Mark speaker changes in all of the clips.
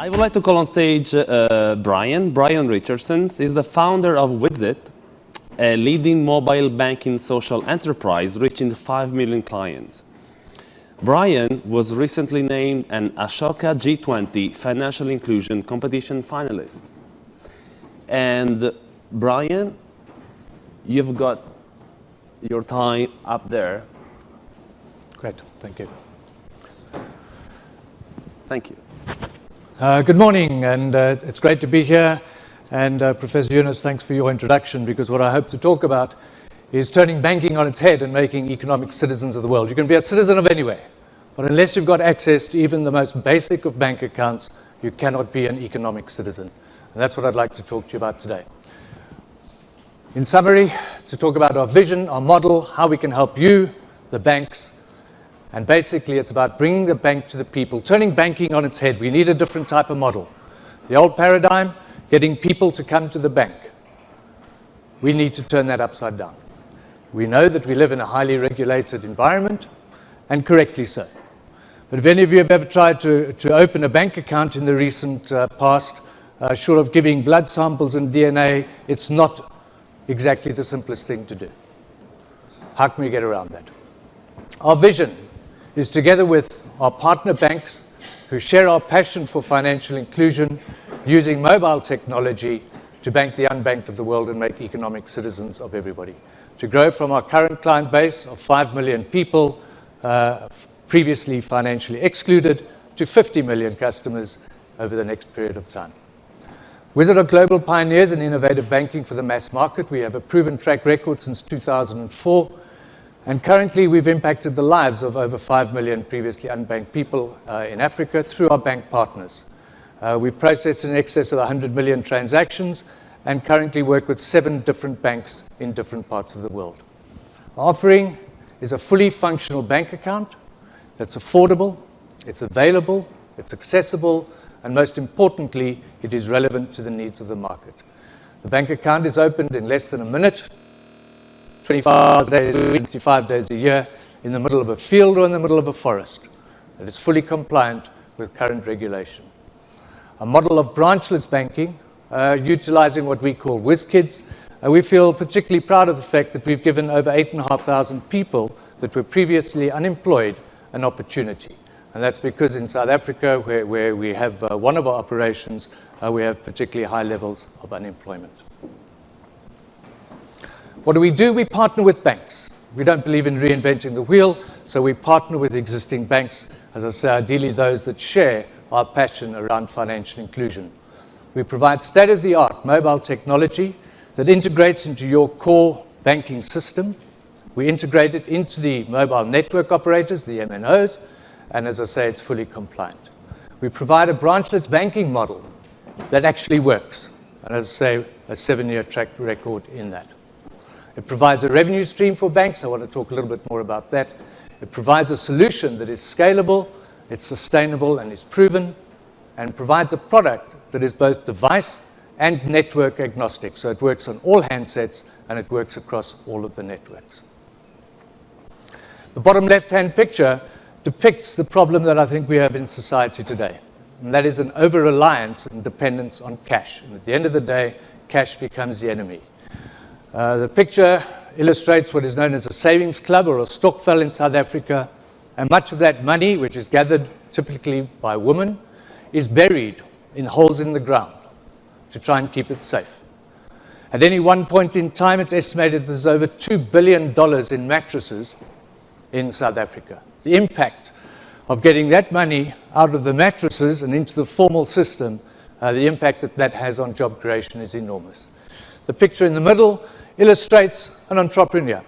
Speaker 1: I would like to call on stage Brian Richardson. He's the founder of WIZZIT, a leading mobile banking social enterprise reaching 5 million clients. Brian was recently named an Osaka G20 Financial Inclusion Competition finalist. And Brian, you've got your time up there.
Speaker 2: Great, thank you.
Speaker 1: Thank you.
Speaker 2: Good morning, and it's great to be here. And Professor Yunus, thanks for your introduction, because what I hope to talk about is turning banking on its head and making economic citizens of the world. You can be a citizen of anywhere, but unless you've got access to even the most basic of bank accounts, you cannot be an economic citizen. And that's what I'd like to talk to you about today. In summary, to talk about our vision, our model, how we can help you, the banks, and basically it's about bringing the bank to the people, turning banking on its head. We need a different type of model. The old paradigm, getting people to come to the bank. We need to turn that upside down. We know that we live in a highly regulated environment, and correctly so. But if any of you have ever tried to open a bank account in the recent past, short of giving blood samples and DNA, it's not exactly the simplest thing to do. How can we get around that? Our vision is, together with our partner banks who share our passion for financial inclusion, using mobile technology to bank the unbanked of the world and make economic citizens of everybody. To grow from our current client base of 5 million people, previously financially excluded, to 50 million customers over the next period of time. WIZZIT are global pioneers in innovative banking for the mass market. We have a proven track record since 2004. And currently, we've impacted the lives of over 5 million previously unbanked people in Africa through our bank partners. We've processed in excess of 100 million transactions and currently work with 7 different banks in different parts of the world. Our offering is a fully functional bank account that's affordable, it's available, it's accessible, and most importantly, it is relevant to the needs of the market. The bank account is opened in less than a minute, 25 days a week, 25 days a year, in the middle of a field or in the middle of a forest. It is fully compliant with current regulation. A model of branchless banking, utilizing what we call WIZZ Kids. We feel particularly proud of the fact that we've given over 8,500 people that were previously unemployed an opportunity. And that's because in South Africa, where we have one of our operations, we have particularly high levels of unemployment. What do? We partner with banks. We don't believe in reinventing the wheel, so we partner with existing banks, as I say, ideally those that share our passion around financial inclusion. We provide state-of-the-art mobile technology that integrates into your core banking system. We integrate it into the mobile network operators, the MNOs, and as I say, it's fully compliant. We provide a branchless banking model that actually works, and as I say, a 7-year track record in that. It provides a revenue stream for banks. I want to talk a little bit more about that. It provides a solution that is scalable, it's sustainable, and is proven, and provides a product that is both device and network agnostic. So it works on all handsets, and it works across all of the networks. The bottom left-hand picture depicts the problem that I think we have in society today, and that is an over-reliance and dependence on cash. And at the end of the day, cash becomes the enemy. The picture illustrates what is known as a savings club or a stokvel in South Africa, and much of that money, which is gathered typically by women, is buried in holes in the ground to try and keep it safe. At any one point in time, it's estimated there's over $2 billion in mattresses in South Africa. The impact of getting that money out of the mattresses and into the formal system, the impact that that has on job creation is enormous. The picture in the middle illustrates an entrepreneur.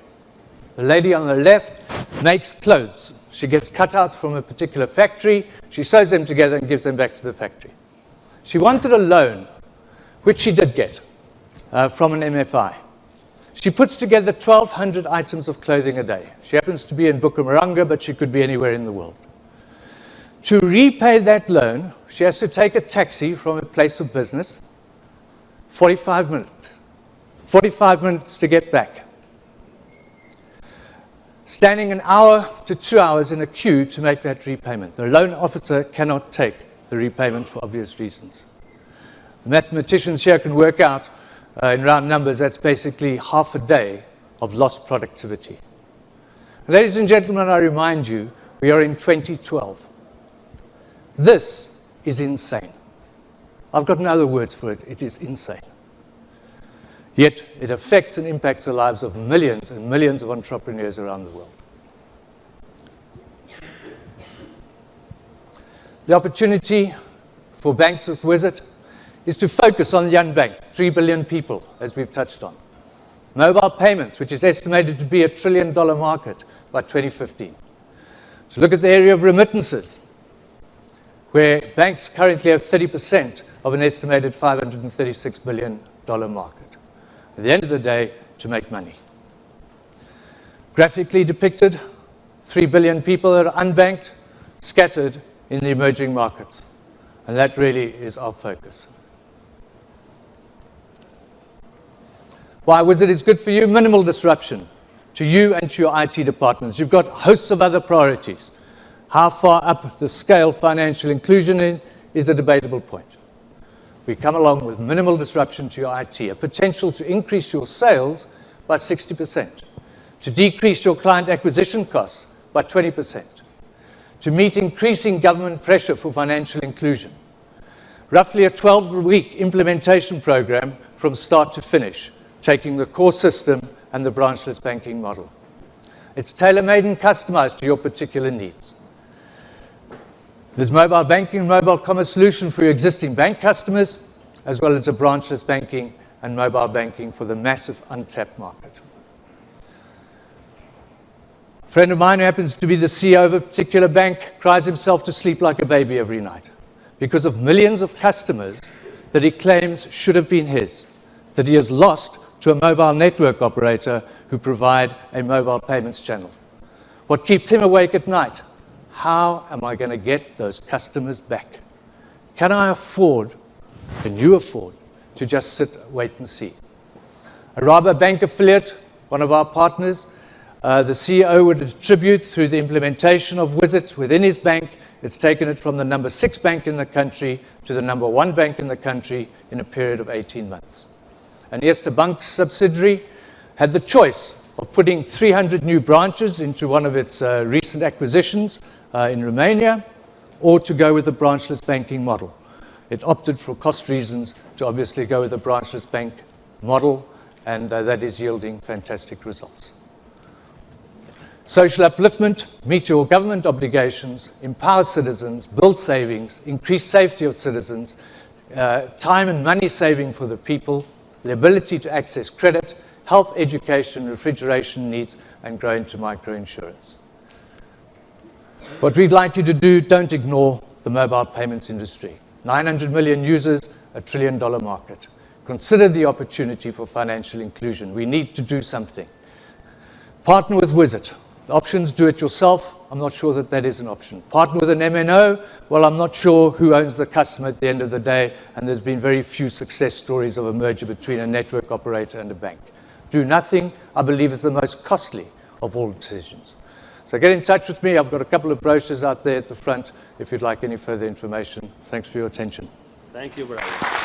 Speaker 2: The lady on the left makes clothes. She gets cutouts from a particular factory. She sews them together and gives them back to the factory. She wanted a loan, which she did get from an MFI. She puts together 1,200 items of clothing a day. She happens to be in Bukamaranga, but she could be anywhere in the world. To repay that loan, she has to take a taxi from a place of business, 45 minutes. 45 minutes to get back. Standing an hour to 2 hours in a queue to make that repayment. The loan officer cannot take the repayment for obvious reasons. The mathematicians here can work out, in round numbers, that's basically half a day of lost productivity. Ladies and gentlemen, I remind you, we are in 2012. This is insane. I've got no other words for it. It is insane. Yet it affects and impacts the lives of millions and millions of entrepreneurs around the world. The opportunity for banks with WIZZIT is to focus on the unbanked, 3 billion people, as we've touched on. Mobile payments, which is estimated to be a $1 trillion market by 2015. To look at the area of remittances, where banks currently have 30% of an estimated $536 billion market. At the end of the day, to make money. Graphically depicted, 3 billion people that are unbanked, scattered in the emerging markets. And that really is our focus. Why WIZZIT is good for you? Minimal disruption to you and to your IT departments. You've got hosts of other priorities. How far up the scale financial inclusion is a debatable point. We come along with minimal disruption to your IT, a potential to increase your sales by 60%, to decrease your client acquisition costs by 20%, to meet increasing government pressure for financial inclusion. Roughly a 12-week implementation program from start to finish, taking the core system and the branchless banking model. It's tailor-made and customized to your particular needs. There's mobile banking, mobile commerce solution for your existing bank customers, as well as a branchless banking and mobile banking for the massive untapped market. A friend of mine who happens to be the CEO of a particular bank cries himself to sleep like a baby every night because of millions of customers that he claims should have been his, that he has lost to a mobile network operator who provide a mobile payments channel. What keeps him awake at night? How am I going to get those customers back? Can I afford, can you afford, to just sit, wait and see? A Raba Bank affiliate, one of our partners, the CEO would attribute through the implementation of WIZZIT within his bank, it's taken it from the number 6 bank in the country to the number 1 bank in the country in a period of 18 months. And Erste Bank subsidiary had the choice of putting 300 new branches into one of its recent acquisitions in Romania, or to go with the branchless banking model. It opted for cost reasons to obviously go with the branchless bank model, and that is yielding fantastic results. Social upliftment, meet your government obligations, empower citizens, build savings, increase safety of citizens, time and money saving for the people, the ability to access credit, health, education, refrigeration needs, and grow into microinsurance. What we'd like you to do, don't ignore the mobile payments industry. 900 million users, a $1 trillion market. Consider the opportunity for financial inclusion. We need to do something. Partner with WIZZIT. The options, do it yourself. I'm not sure that that is an option. Partner with an MNO. Well, I'm not sure who owns the customer at the end of the day, and there's been very few success stories of a merger between a network operator and a bank. Do nothing, I believe, is the most costly of all decisions. So get in touch with me. I've got a couple of brochures out there at the front if you'd like any further information. Thanks for your attention.
Speaker 1: Thank you, Brian.